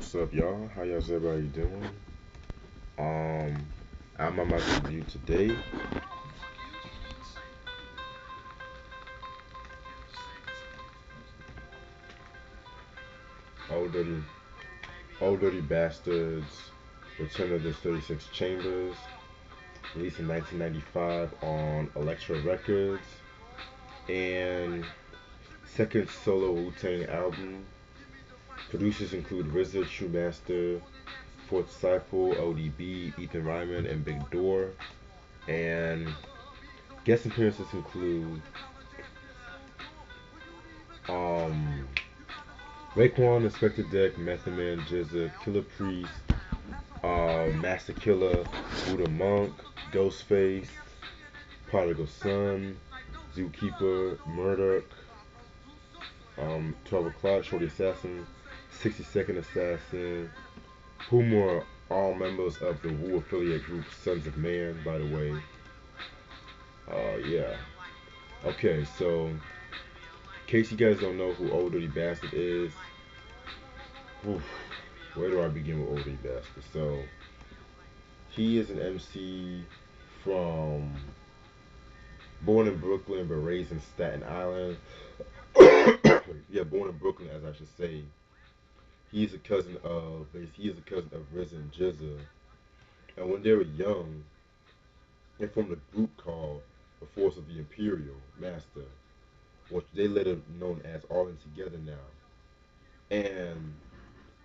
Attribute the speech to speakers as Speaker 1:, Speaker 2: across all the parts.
Speaker 1: What's up, y'all? How y'all's everybody doing? Um, I'm on my review today. Old Dirty, Old Dirty Bastards, Return of the 36 Chambers, released in 1995 on Elektra Records, and second solo Wu-Tang album. Producers include RZA, True Master, Fort Disciple, ODB, Ethan Ryman, and Big Door. And guest appearances include um, Raekwon, Inspector Deck, Method Man, GZA, Killer Priest, Master Killer, Buddha Monk, Ghostface, Prodigal Son, Zookeeper, Murdoch, 12 O'Clock, Shorty Assassin, 60-Second Assassin, whom are all members of the Wu affiliate group Sons of Man, by the way. Yeah. Okay, so in case you guys don't know who Old Dirty Bastard is, oof, where do I begin with Old Dirty Bastard? So, he is an MC from born in Brooklyn but raised in Staten Island. Yeah, born in Brooklyn, as I should say. He is a cousin of RZA and GZA. And when they were young, they formed a group called the Force of the Imperial Master, which they later known as All In Together now. And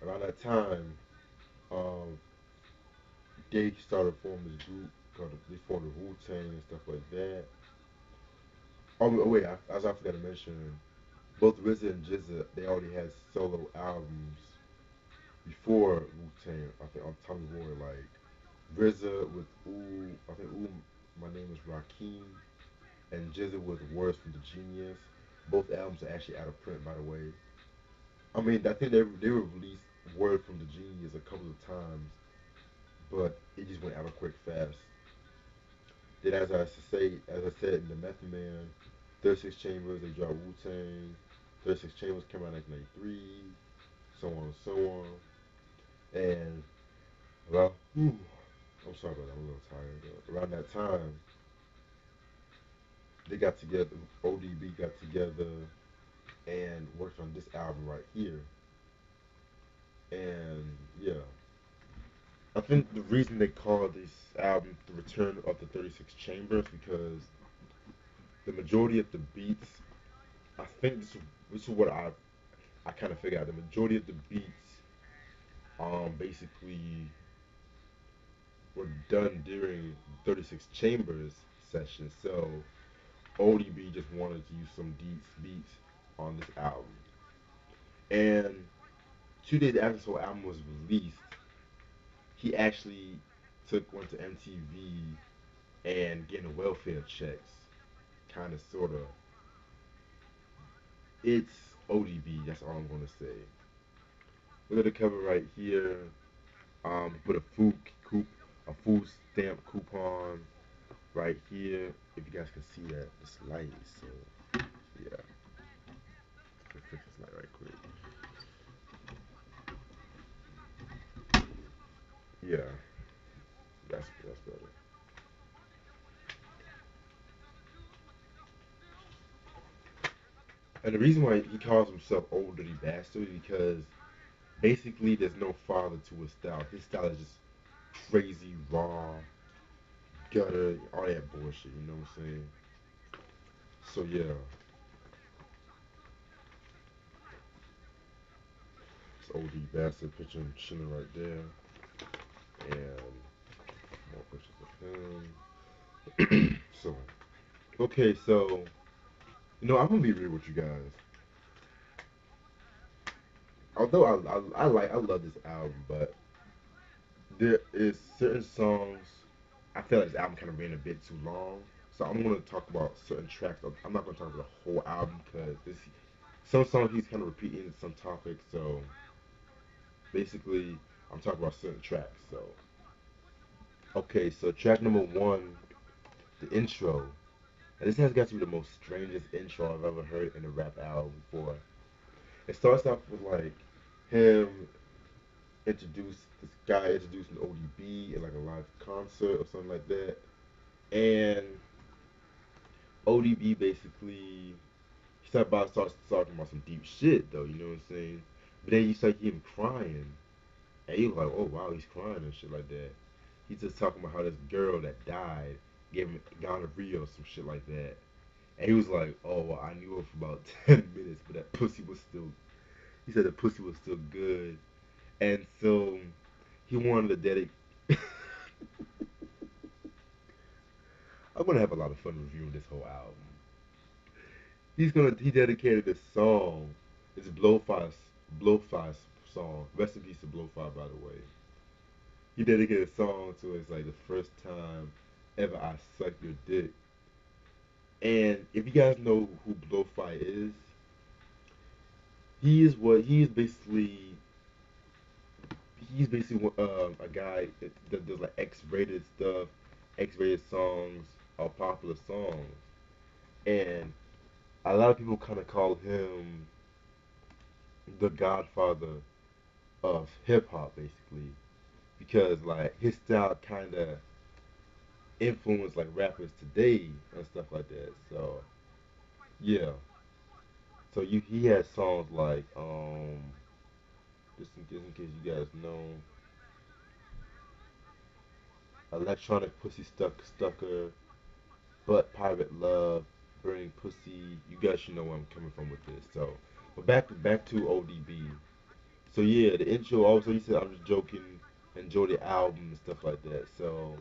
Speaker 1: around that time, um, they started forming this group called they formed the Wu Tang and stuff like that. Oh wait, as I forgot to mention, both RZA and GZA they already had solo albums before Wu Tang. I think on Tommy Boy, like RZA with Ooh, I think Ooh, my name is Rakim, and GZA with Words from the Genius. Both albums are actually out of print, by the way. I mean, I think they were released Word from the Genius a couple of times, but it just went out of quick fast. Then, as I said in the Method Man, 36 Chambers, they dropped Wu Tang. 36 Chambers came out in 1993, so on and so on. And around, I'm sorry about that, I'm a little tired. Around that time, they got together, ODB got together and worked on this album right here. And yeah, I think the reason they call this album The Return of the 36 Chambers because the majority of the beats, I think this is what I kind of figured out. The majority of the beats, basically were done during 36 Chambers session. So ODB just wanted to use some beats on this album. And 2 days after the album was released, he actually went to MTV and getting welfare checks, kind of, sort of. It's ODB. That's all I'm gonna say. Look at the cover right here. He put a food stamp coupon right here. If you guys can see that, this light is so yeah. Let me fix this light right quick. Yeah, that's better. And the reason why he calls himself Old Dirty Bastard is because basically there's no father to his style. His style is just crazy, raw, gutter, all that bullshit. You know what I'm saying? So yeah, it's OD Bastard picture chilling right there, and more pictures of him. So okay, so I'm gonna be real with you guys. Although I love this album, but there is certain songs I feel like this album kind of ran a bit too long. So I'm gonna talk about certain tracks. I'm not gonna talk about the whole album because this some songs he's kind of repeating some topics. So basically, I'm talking about certain tracks. So okay, so track number one, the intro. And this has got to be the most strangest intro I've ever heard in a rap album before. It starts off with like him. introduced this guy introducing ODB in like a live concert or something like that, and ODB basically he starts talking about some deep shit though, you know what I'm saying? But then you start hearing him crying, and you like, oh wow, he's crying and shit like that. He's just talking about how this girl that died gave him gonorrhea or some shit like that. And he was like, oh, well, I knew her for about 10 minutes, but that pussy was still, he said the pussy was still good. And so he wanted to dedicate, I'm going to have a lot of fun reviewing this whole album. He dedicated this song, it's Blowfi's song. Rest in peace to Blowfi, by the way. He dedicated a song to it's like the first time ever I sucked your dick. And if you guys know who Blowfi is, he is basically a guy that does like X-rated stuff, X-rated songs, or popular songs, and a lot of people kind of call him the Godfather of hip hop, basically, because like his style kind of influenced like rappers today and stuff like that. So yeah, so he has songs like just in case you guys know, Electronic Pussy Stucker, But Pirate Love, Burning Pussy. You guys should know where I'm coming from with this. So, but back to ODB. So yeah, the intro. Also, he said I'm just joking. Enjoy the album and stuff like that. So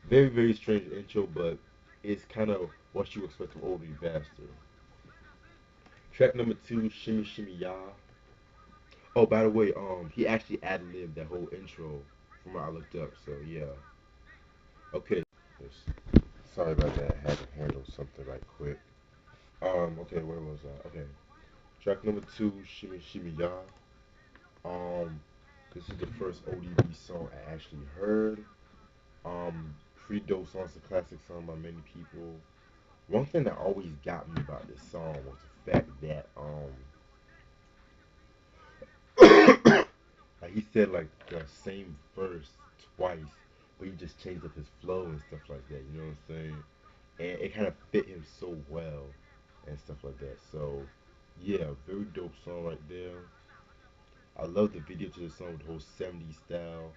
Speaker 1: very strange intro, but it's kind of what you expect from ODB Bastard. Track number two, Shimmy Shimmy Ya. Oh, by the way, he actually ad libbed that whole intro from what I looked up. So yeah. Okay. Yes. Sorry about that. I had to handle something right quick. Okay, where was I? Okay. Track number two, Shimmy Shimmy Ya. Um, this is the first ODB song I actually heard. Free Dope Song's a classic song by many people. One thing that always got me about this song was the fact that like he said like the same verse twice, but he just changed up his flow and stuff like that. You know what I'm saying? And it kind of fit him so well and stuff like that. So yeah, very dope song right there. I love the video to the song with the whole 70s style.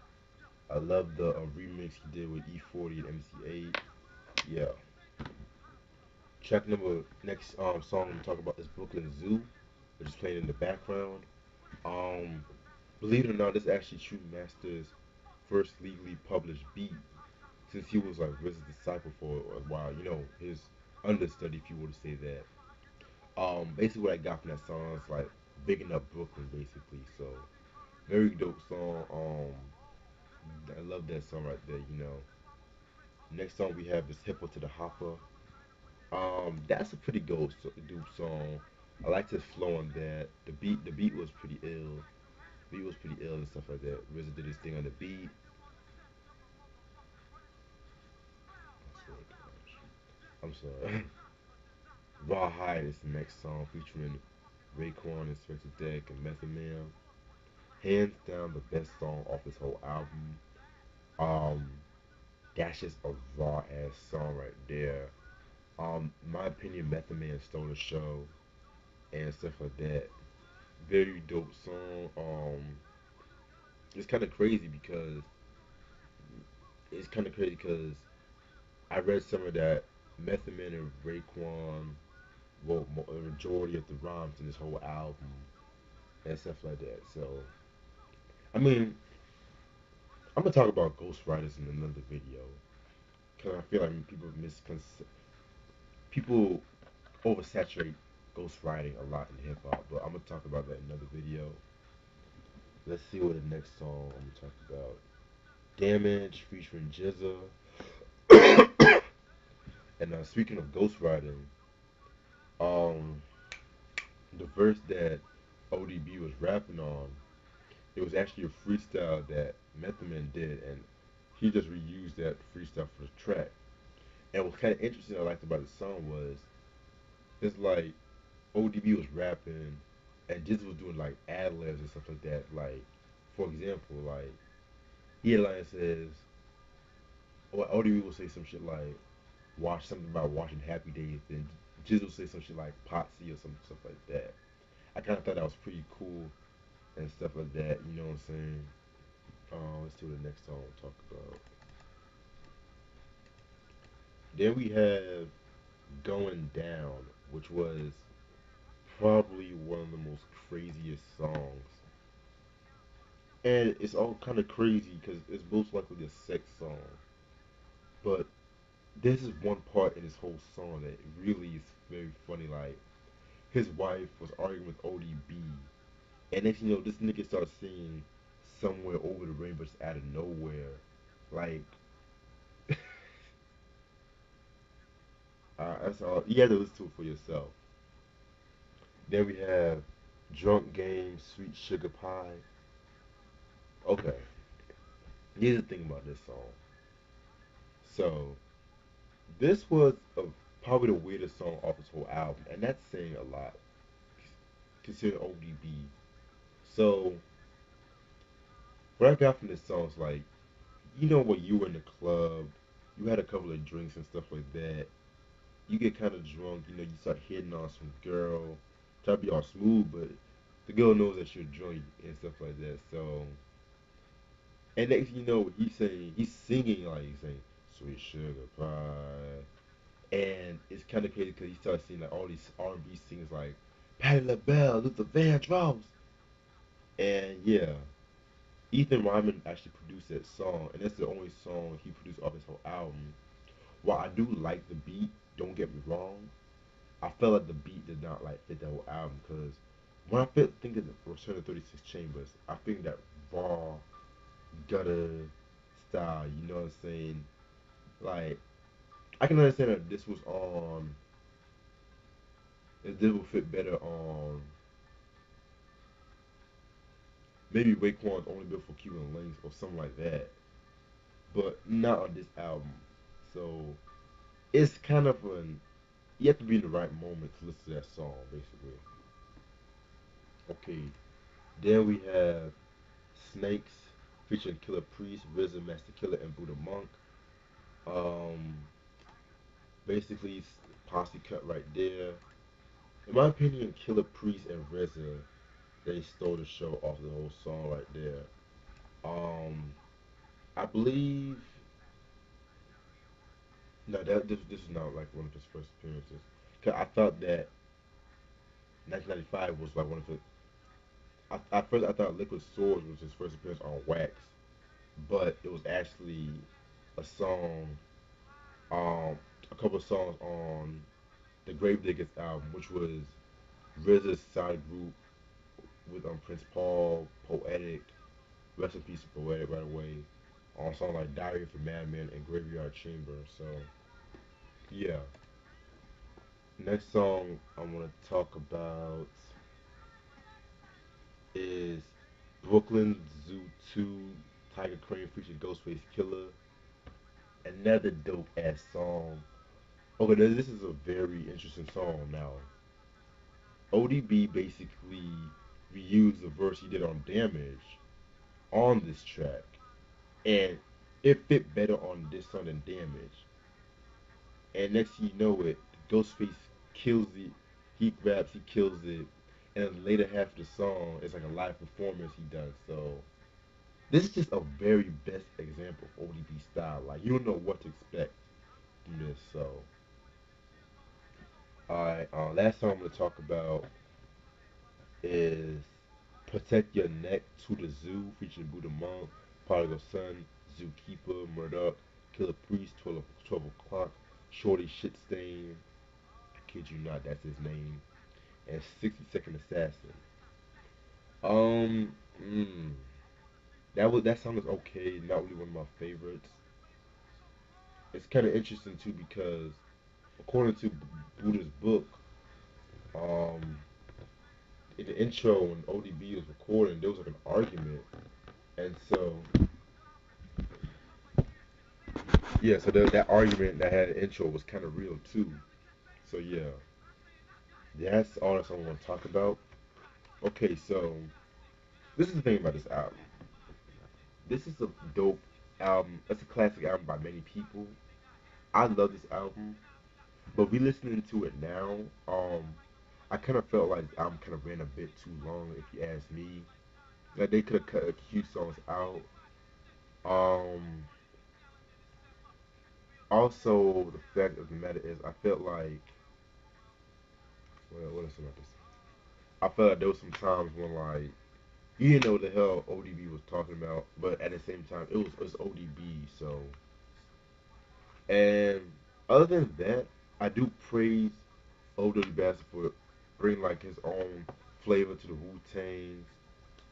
Speaker 1: I love the remix he did with E40 and MC8. Yeah. Track number next song I'm talking about is Brooklyn Zoo, which is playing in the background. Um, believe it or not, this is actually True Master's first legally published beat since he was like RZA's disciple for a while. You know, his understudy, if you were to say that. Basically what I got from that song is like bigging up Brooklyn, basically. So very dope song. I love that song right there. You know. Next song we have is Hippo to the Hopper. That's a pretty dope song. I liked his flow on that. The beat was pretty ill. The beat was pretty ill and stuff like that. RZA did his thing on the beat. I'm sorry. Raw Hide is the next song featuring Raekwon, Inspector Deck, and Method Man. Hands down the best song off this whole album. Um, that's just a raw ass song right there. In my opinion, Method Man stole the show and stuff like that. Very dope song. It's kind of crazy because it's kind of crazy because I read some of that Method Man and Raekwon wrote a majority of the rhymes in this whole album and stuff like that. So I mean, I'm gonna talk about ghostwriters in another video because I feel like people oversaturate ghostwriting a lot in hip hop. But I'm gonna talk about that in another video. Let's see what the next song I'm gonna talk about. Damage featuring Jizza. And speaking of ghostwriting, um, the verse that ODB was rapping on, it was actually a freestyle that Method Man did, and he just reused that freestyle for the track. And what's kind of interesting I liked about the song was it's like ODB was rapping, and Jizz was doing like ad libs and stuff like that, like For example, like he had a line that says, or ODB will say some shit like, watch something about watching Happy Days, then Jizz will say some shit like Potsy or some stuff like that. I kind of thought that was pretty cool and stuff like that. You know what I'm saying? Let's see what the next song we'll talk about. Then we have Going Down, which was probably one of the most craziest songs. And it's all kind of crazy because it's most likely a sex song. But this is one part in this whole song that really is very funny. Like, his wife was arguing with ODB. And next you know, this nigga starts singing Somewhere Over the Rainbow just out of nowhere. Like, that's all. You have to listen to it for yourself. Then we have Drunk Game, Sweet Sugar Pie. Okay, here's the thing about this song. So, this was probably the weirdest song off this whole album, and that's saying a lot, considering ODB. So, what I got from this song is like, you know, when you were in the club, you had a couple of drinks and stuff like that. You get kind of drunk, you know, you start hitting on some girl, try to be all smooth, but the girl knows that you're drunk and stuff like that. So, and next thing you know, he's singing like he's saying "Sweet Sugar Pie," and it's kind of crazy because he starts singing like all these R&B singers like Patti LaBelle, Luther Vandross, and yeah, Ethan Ryman actually produced that song, and that's the only song he produced off his whole album. While I do like the beat, don't get me wrong, I felt like the beat did not like fit the whole album because when think of the Return of 36 Chambers, I think that raw gutter style, you know what I'm saying? Like I can understand that this was on, this would fit better on maybe Raekwon's Only Built for Cuban Links or something like that, but not on this album. So it's kind of an, you have to be in the right moment to listen to that song, basically. Okay, then we have Snakes featuring Killer Priest, RZA, Master Killer, and Buddha Monk. Um, basically, posse cut right there. In my opinion, Killer Priest and RZA, they stole the show off the whole song right there. Um, I believe no, this is not like one of his first appearances. Cause I thought that 1995 was like one of his. At first I thought Liquid Swords was his first appearance on Wax, but it was actually a song, um, a couple of songs on the Gravediggers album, which was RZA's side group with Prince Paul, Poetic, rest in peace to Poetic right away, on songs like Diary of a Madman and Graveyard Chamber. So yeah, next song I want to talk about is Brooklyn Zoo 2, Tiger Crane featuring Ghostface Killer. Another dope ass song. Okay, this is a very interesting song now. ODB basically reused the verse he did on Damage on this track, and it fit better on this song than Damage. And next thing you know it, Ghostface kills it. He grabs, he kills it, and then later half of the song is like a live performance he does. So this is just a very best example of ODB style. Like you don't know what to expect from this. So alright, last song I'm gonna talk about is Protect Your Neck to the Zoo featuring Buddha Monk, Prodigal Son, Zookeeper, Murdoch, Killer Priest, 12 o'clock, Shorty Shitstain, I kid you not, that's his name, and 60 Second Assassin. Um, mm, that song is okay, not really one of my favorites. It's kind of interesting too because according to Buddha's book, um, in the intro when ODB was recording, there was like an argument, and so yeah, so that argument that had an intro was kind of real too. So yeah, that's all that's I want to talk about. Okay, so this is the thing about this album. This is a dope album. It's a classic album by many people. I love this album, but we listening to it now. I kind of felt like the album kind of ran a bit too long, if you ask me. Like they could have cut a few songs out. Um, Also, the fact of the matter is, I felt like, well, what is about this? I felt like there was some times when like you didn't know what the hell ODB was talking about, but at the same time, it was ODB. So, and other than that, I do praise ODB Bastard for bringing like his own flavor to the Wu Tangs.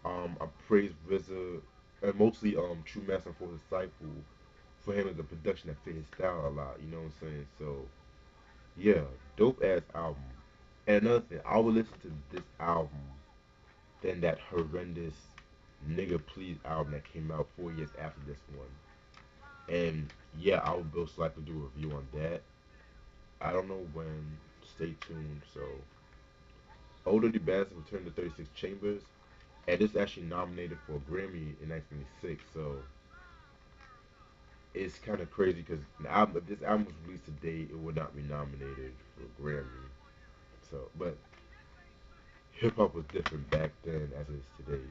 Speaker 1: I praise RZA and mostly True Master for his cycle for him as a production that fit his style a lot. You know what I'm saying? So yeah, dope ass album. And another thing, I would listen to this album than that horrendous Nigga Please album that came out 4 years after this one. And yeah, I will most likely do a review on that. I don't know when. Stay tuned. So, Older the Bastard returned to 36 Chambers, and this actually nominated for a Grammy in 1996. So it's kind of crazy because if this album was released today, it would not be nominated for a Grammy. So, but hip hop was different back then as it is today.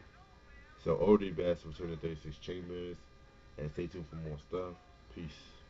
Speaker 1: So, Older the Bastard returned to 36 Chambers, and stay tuned for more stuff. Peace.